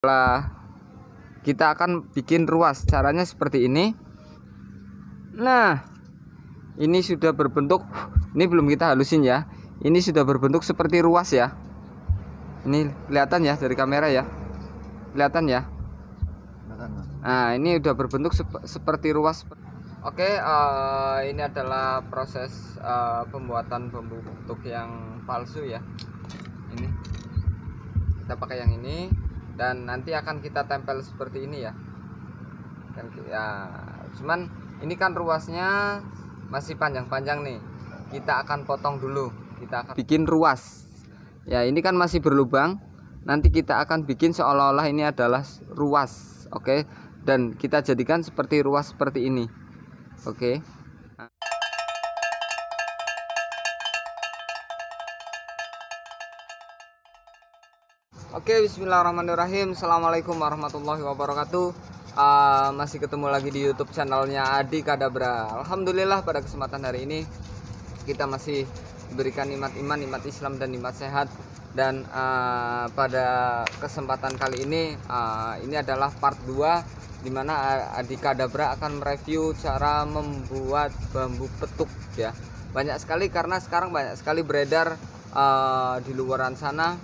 Setelah kita akan bikin ruas, caranya seperti ini. Nah, ini sudah berbentuk, ini belum kita halusin ya, ini sudah berbentuk seperti ruas ya. Ini kelihatan ya dari kamera ya, kelihatan ya. Nah, ini udah berbentuk seperti ruas. Oke, ini adalah proses pembuatan bambu betuk yang palsu ya. Ini kita pakai yang ini, dan nanti akan kita tempel seperti ini ya. Dan ya, cuman ini kan ruasnya masih panjang-panjang nih. Kita akan potong dulu. Kita akan bikin ruas. Ya, ini kan masih berlubang. Nanti kita akan bikin seolah-olah ini adalah ruas. Oke. Dan kita jadikan seperti ruas seperti ini. Oke. Oke, bismillahirrahmanirrahim. Assalamualaikum warahmatullahi wabarakatuh. Masih ketemu lagi di YouTube channelnya Adi Kadabra. Alhamdulillah, pada kesempatan hari ini kita masih diberikan nikmat iman, nikmat Islam, dan nikmat sehat. Dan pada kesempatan kali ini adalah part 2, dimana Adi Kadabra akan mereview cara membuat bambu petuk ya. Banyak sekali, karena sekarang banyak sekali beredar di luaran sana.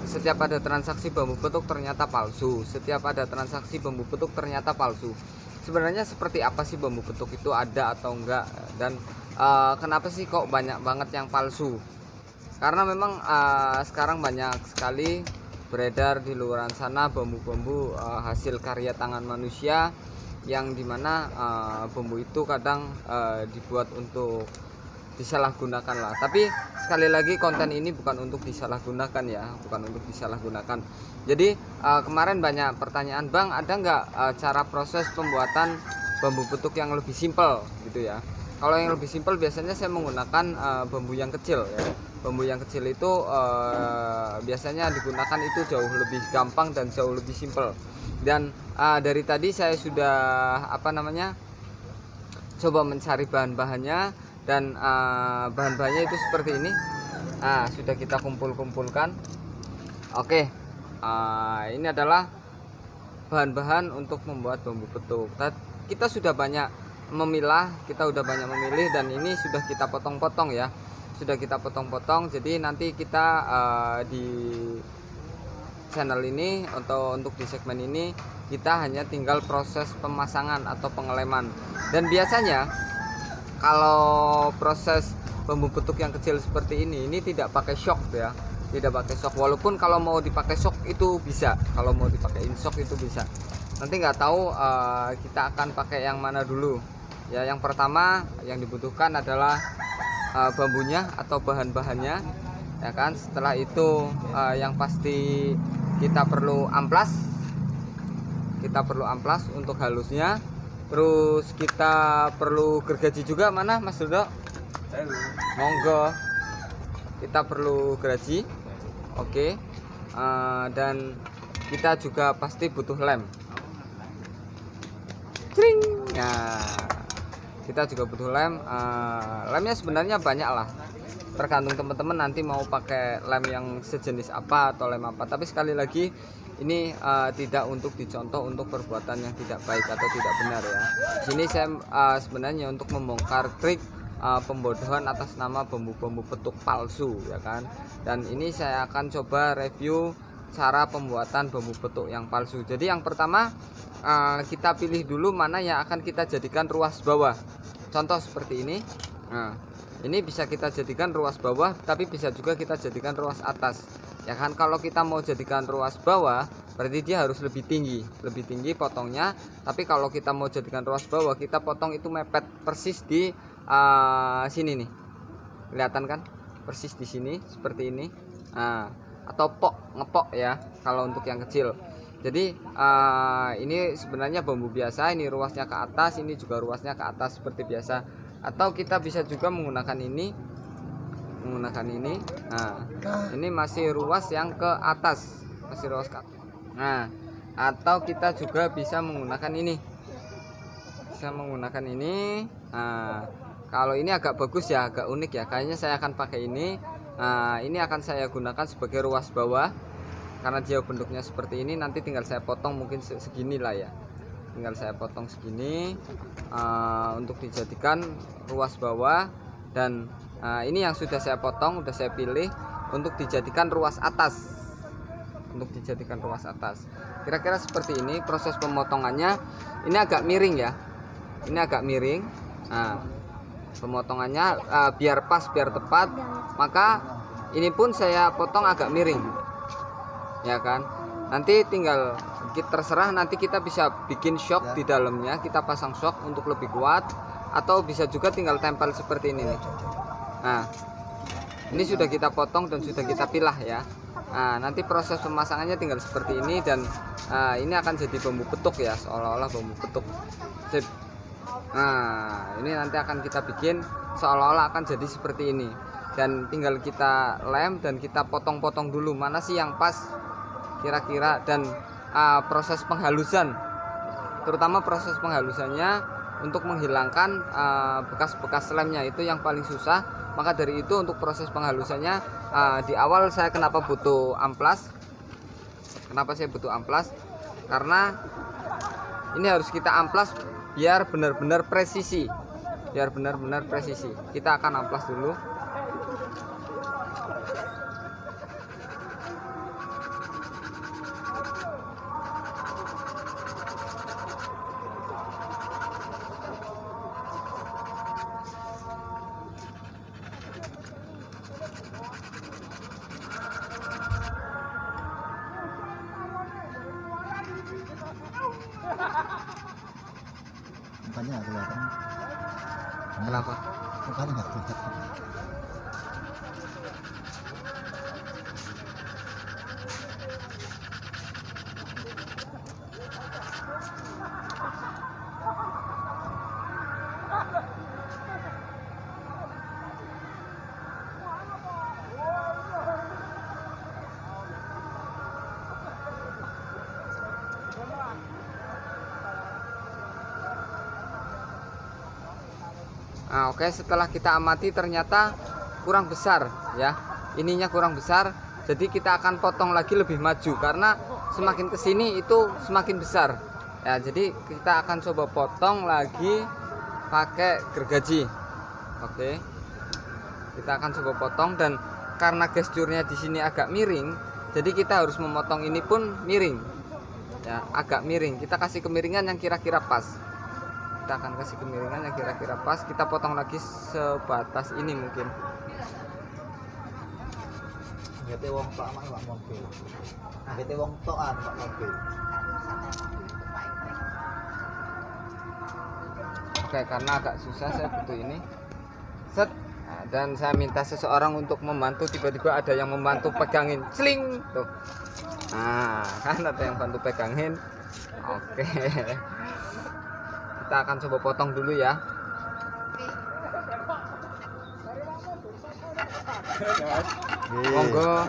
Setiap ada transaksi bambu petuk ternyata palsu. Setiap ada transaksi bambu petuk ternyata palsu. Sebenarnya seperti apa sih bambu petuk itu, ada atau enggak? Dan kenapa sih kok banyak banget yang palsu? Karena memang sekarang banyak sekali beredar di luaran sana bambu-bambu hasil karya tangan manusia, yang dimana bambu itu kadang dibuat untuk disalahgunakan lah. Tapi sekali lagi, konten ini bukan untuk disalahgunakan ya, bukan untuk disalahgunakan. Jadi kemarin banyak pertanyaan, Bang, ada nggak cara proses pembuatan bambu petuk yang lebih simpel gitu ya? Kalau yang lebih simpel biasanya saya menggunakan bambu yang kecil ya. Bambu yang kecil itu biasanya digunakan itu jauh lebih gampang dan jauh lebih simpel. Dan dari tadi saya sudah coba mencari bahan-bahannya. Dan bahan-bahannya itu seperti ini. Sudah kita kumpulkan. Oke, ini adalah bahan-bahan untuk membuat bambu petuk. Kita sudah banyak memilah, memilih, dan ini sudah kita potong-potong ya. Sudah kita potong-potong. Jadi nanti kita di channel ini atau untuk di segmen ini kita hanya tinggal proses pemasangan atau pengeleman. Dan biasanya kalau proses bambu petuk yang kecil seperti ini tidak pakai shock ya, tidak pakai shock. Walaupun kalau mau dipakai shock itu bisa, kalau mau dipakai shock itu bisa. Nanti nggak tahu kita akan pakai yang mana dulu. Ya, yang pertama yang dibutuhkan adalah bambunya atau bahan-bahannya, ya kan. Setelah itu yang pasti kita perlu amplas. Kita perlu amplas untuk halusnya. Terus kita perlu gergaji juga, mana Mas Dodo? Monggo. Kita perlu gergaji. Oke. Dan kita juga pasti butuh lem. Cring. Nah, kita juga butuh lem. Lemnya sebenarnya banyak lah, tergantung teman-teman nanti mau pakai lem yang sejenis apa atau lem apa. Tapi sekali lagi, ini tidak untuk dicontoh untuk perbuatan yang tidak baik atau tidak benar ya. Sini saya sebenarnya untuk membongkar trik pembodohan atas nama bambu-bambu petuk palsu ya kan. Dan ini saya akan coba review cara pembuatan bambu petuk yang palsu. Jadi yang pertama, kita pilih dulu mana yang akan kita jadikan ruas bawah. Contoh seperti ini. Nah, ini bisa kita jadikan ruas bawah, tapi bisa juga kita jadikan ruas atas. Ya kan, kalau kita mau jadikan ruas bawah berarti dia harus lebih tinggi potongnya. Tapi kalau kita mau jadikan ruas bawah, kita potong itu mepet persis di sini nih. Kelihatan kan? Persis di sini seperti ini. Atau ngepok ya kalau untuk yang kecil. Jadi ini sebenarnya bambu biasa, ini ruasnya ke atas, ini juga ruasnya ke atas seperti biasa. Atau kita bisa juga menggunakan ini. Nah, ini masih ruas yang ke atas, masih ruas ke atas. Nah, atau kita juga bisa menggunakan ini. Nah, kalau ini agak bagus ya, agak unik ya. Kayaknya saya akan pakai ini. Nah, ini akan saya gunakan sebagai ruas bawah. karena dia bentuknya seperti ini, nanti tinggal saya potong mungkin segini lah ya, tinggal saya potong segini untuk dijadikan ruas bawah. Dan ini yang sudah saya potong, sudah saya pilih untuk dijadikan ruas atas, kira-kira seperti ini proses pemotongannya. Ini agak miring ya, ini agak miring. Nah, pemotongannya biar pas, biar tepat, maka ini pun saya potong agak miring ya kan. Nanti tinggal terserah, nanti kita bisa bikin shock di dalamnya, kita pasang shock untuk lebih kuat, atau bisa juga tinggal tempel seperti ini nih. Nah, ini sudah kita potong dan sudah kita pilah ya. Nah, nanti proses pemasangannya tinggal seperti ini, dan ini akan jadi bambu petuk ya, seolah-olah bambu petuk. Sip. Nah, ini nanti akan kita bikin seolah-olah akan jadi seperti ini, dan tinggal kita lem dan kita potong-potong dulu mana sih yang pas kira-kira. Dan proses penghalusan, terutama proses penghalusannya untuk menghilangkan bekas-bekas lemnya itu yang paling susah. Maka dari itu untuk proses penghalusannya di awal saya kenapa butuh amplas, karena ini harus kita amplas biar benar-benar presisi, kita akan amplas dulu. Mukanya nggak kelihatan. Kenapa? Mukanya nggak kelihatan. Nah, oke, setelah kita amati ternyata kurang besar ya, ininya kurang besar, jadi kita akan potong lagi lebih maju karena semakin kesini itu semakin besar ya. Jadi kita akan coba potong lagi pakai gergaji. Oke, kita akan coba potong, dan karena gesturnya di sini agak miring, jadi kita harus memotong ini pun miring ya, agak miring. Kita kasih kemiringan yang kira-kira pas. Kita akan kasih kemiringan yang kira-kira pas. Kita potong lagi sebatas ini mungkin. Ngete wong tok mak Pak mobil. Ngete wong tokan Pak mobil. Oke, karena agak susah saya butuh ini. Set. Nah, dan saya minta seseorang untuk membantu, tiba-tiba ada yang membantu pegangin. Sling tuh. Nah, kan ada yang bantu pegangin. Oke. Kita akan coba potong dulu ya. Monggo.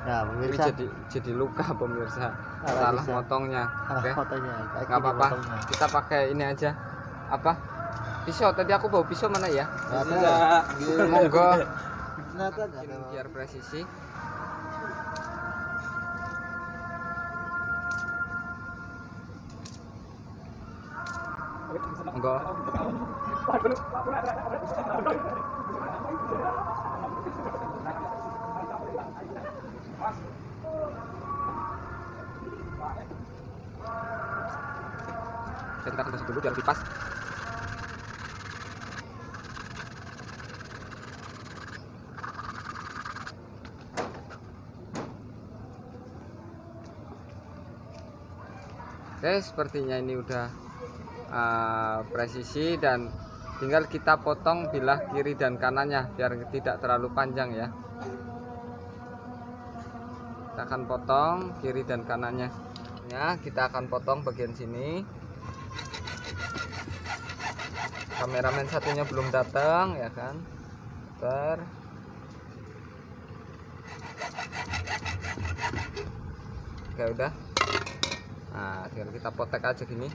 Nah, Ini pemirsa, jadi luka pemirsa, Salah salah bisa. motongnya. salah Oke, fotonya. nggak apa-apa, kita pakai ini aja. Apa? Pisau, tadi aku bawa pisau mana ya? Monggo. Biar presisi. Monggo. Kita akan kasih dulu biar lebih pas. Oke, sepertinya ini udah presisi, dan tinggal kita potong bilah kiri dan kanannya biar tidak terlalu panjang ya. Kita akan potong kiri dan kanannya. nya kita akan potong bagian sini. Kameramen satunya belum datang ya kan. Bentar. Oke udah. Nah tinggal kita potek aja gini.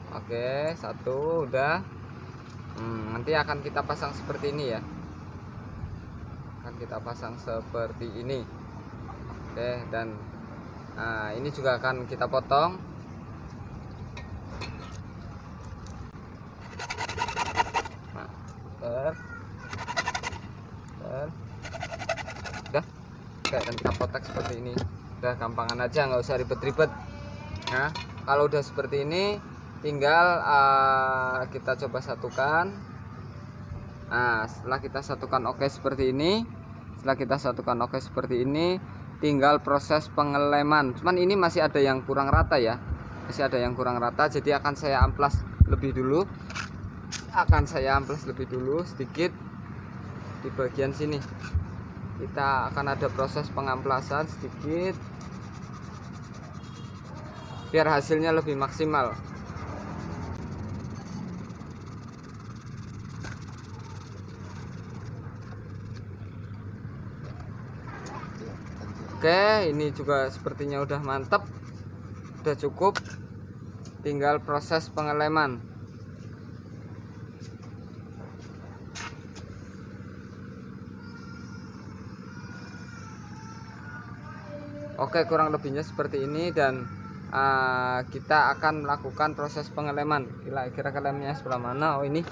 Oke, satu udah. Nanti akan kita pasang seperti ini ya. Akan kita pasang seperti ini. Oke, dan nah, ini juga akan kita potong. Nah, udah. Oke, dan kita potek seperti ini. Udah gampangan aja, nggak usah ribet-ribet. Nah, kalau udah seperti ini, tinggal kita coba satukan. Nah, setelah kita satukan oke seperti ini, tinggal proses pengeleman. Cuman ini masih ada yang kurang rata ya, jadi akan saya amplas lebih dulu. Sedikit di bagian sini. Kita akan ada proses pengamplasan sedikit biar hasilnya lebih maksimal. Oke, ini juga sepertinya udah mantap, udah cukup, tinggal proses pengeleman. Oke, kurang lebihnya seperti ini, dan kita akan melakukan proses pengeleman. Kira-kira lemnya sebelah mana? Oh ini.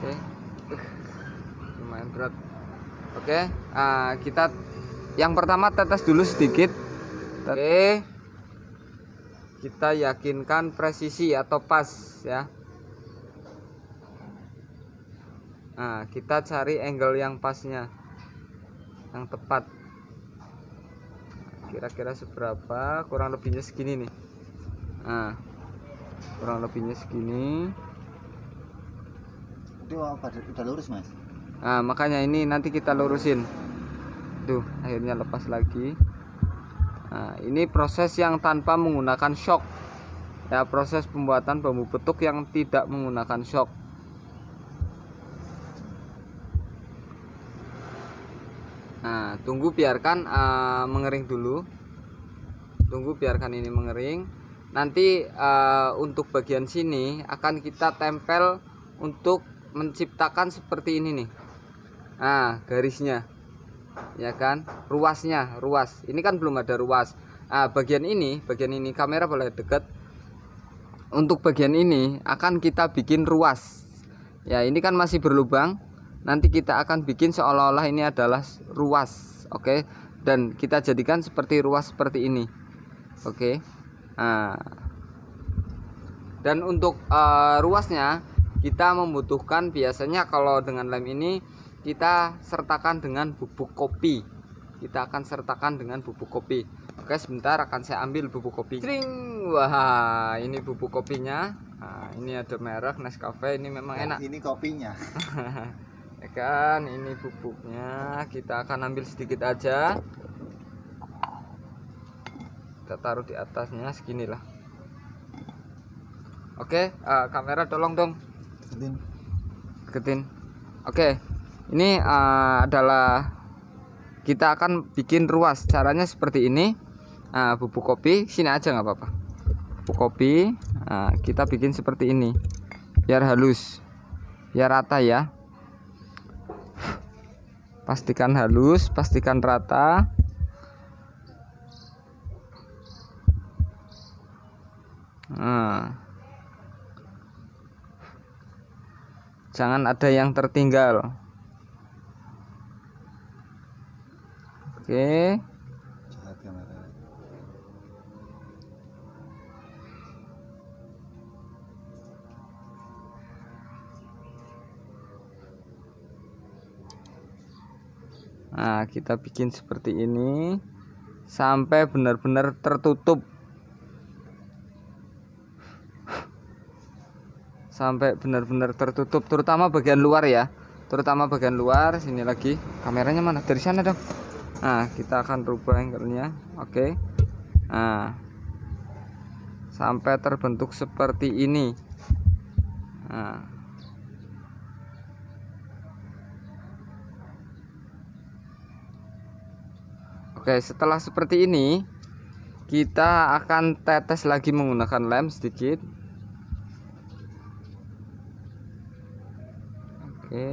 Oke, lumayan berat. Oke, kita yang pertama tetes dulu sedikit. Oke, kita yakinkan presisi atau pas ya. Nah, kita cari angle yang pasnya, yang tepat. Kira-kira seberapa? Kurang lebihnya segini nih. Nah, kurang lebihnya segini. Itu udah lurus mas. Nah, makanya ini nanti kita lurusin. Tuh, akhirnya lepas lagi. Nah, ini proses yang tanpa menggunakan shock ya, proses pembuatan bambu betuk yang tidak menggunakan shock. Nah, tunggu biarkan mengering dulu. Tunggu biarkan ini mengering. Nanti untuk bagian sini akan kita tempel untuk menciptakan seperti ini nih. Nah, garisnya ya kan, ruas ini kan belum ada ruas. Bagian ini kamera boleh dekat. Untuk bagian ini akan kita bikin ruas ya, ini kan masih berlubang, nanti kita akan bikin seolah-olah ini adalah ruas. Oke, dan kita jadikan seperti ruas seperti ini. Oke, dan untuk ruasnya kita membutuhkan, biasanya kalau dengan lem ini kita sertakan dengan bubuk kopi. Oke, sebentar akan saya ambil bubuk kopi. Cring. Wah, ini bubuk kopinya. Nah, ini ada merek Nescafe, ini memang enak. Ini kopinya. Ya kan, ini bubuknya. Kita akan ambil sedikit aja. Kita taruh di atasnya seginilah. Oke, kamera tolong dong. Deketin. Oke. Ini adalah kita akan bikin ruas. Caranya seperti ini. Bubuk kopi sini aja nggak apa-apa. Bubuk kopi kita bikin seperti ini biar halus, biar rata ya. Pastikan halus, pastikan rata. Jangan ada yang tertinggal. Oke. Nah, kita bikin seperti ini sampai benar-benar tertutup. sampai benar-benar tertutup, terutama bagian luar ya, terutama bagian luar. Sini lagi kameranya mana, dari sana dong. Nah, kita akan rubah angle-nya. Oke. Nah, sampai terbentuk seperti ini. Nah, oke, setelah seperti ini kita akan tetes lagi menggunakan lem sedikit. Oke.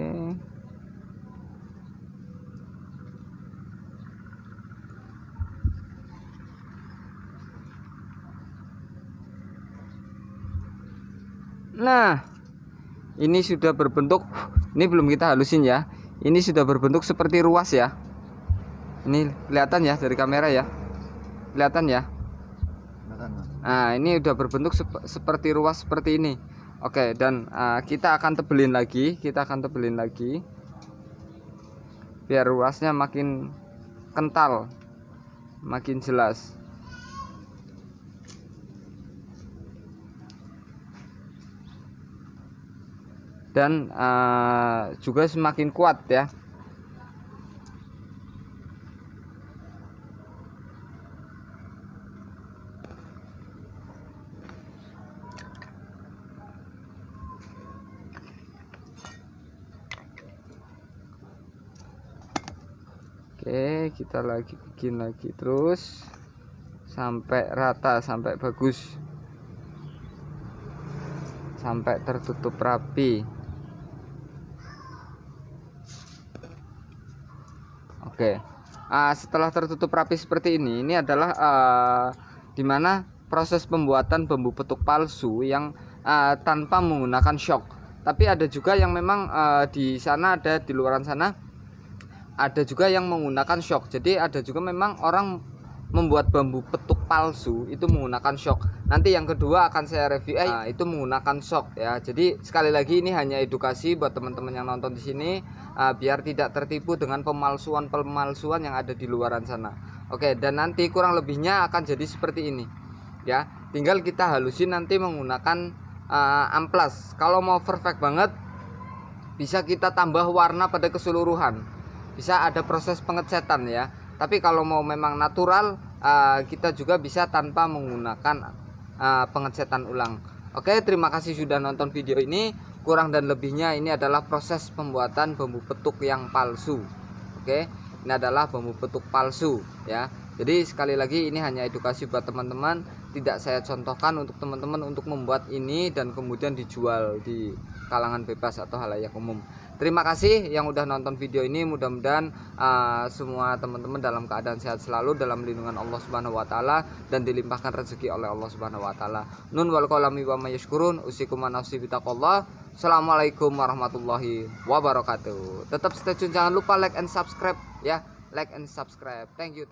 Nah, ini sudah berbentuk, ini belum kita halusin ya. Ini sudah berbentuk seperti ruas ya. Ini kelihatan ya dari kamera ya. Kelihatan ya. Nah, ini udah berbentuk seperti ruas seperti ini. Oke, dan kita akan tebelin lagi, biar ruasnya makin kental, makin jelas. Dan juga semakin kuat ya. Oke, kita bikin lagi terus sampai rata, sampai bagus, sampai tertutup rapi. Oke, setelah tertutup rapi seperti ini adalah dimana proses pembuatan bambu petuk palsu yang tanpa menggunakan shock. Tapi ada juga yang memang di sana, ada di luaran sana ada juga yang menggunakan shock. Jadi ada juga memang orang membuat bambu petuk palsu itu menggunakan shock. Nanti yang kedua akan saya review itu menggunakan shock ya. Jadi sekali lagi ini hanya edukasi buat teman-teman yang nonton di sini biar tidak tertipu dengan pemalsuan yang ada di luaran sana. Oke, dan nanti kurang lebihnya akan jadi seperti ini ya. Tinggal kita halusin nanti menggunakan amplas. Kalau mau perfect banget bisa kita tambah warna pada keseluruhan. Bisa ada proses pengecatan ya. Tapi kalau mau memang natural kita juga bisa tanpa menggunakan pengecatan ulang. Oke, terima kasih sudah nonton video ini. Kurang dan lebihnya ini adalah proses pembuatan bambu petuk yang palsu. Oke, ini adalah bambu petuk palsu ya. Jadi sekali lagi ini hanya edukasi buat teman-teman. Tidak saya contohkan untuk teman-teman untuk membuat ini dan kemudian dijual di kalangan bebas atau halayak umum. Terima kasih yang udah nonton video ini. Mudah-mudahan semua teman-teman dalam keadaan sehat selalu, dalam lindungan Allah Subhanahu wa taala, dan dilimpahkan rezeki oleh Allah Subhanahu wa taala. Nun wal qalami wa mayashkurun. Usikum nafsi bitaqallah. Assalamualaikum warahmatullahi wabarakatuh. Tetap stay tune, jangan lupa like and subscribe ya. Like and subscribe. Thank you.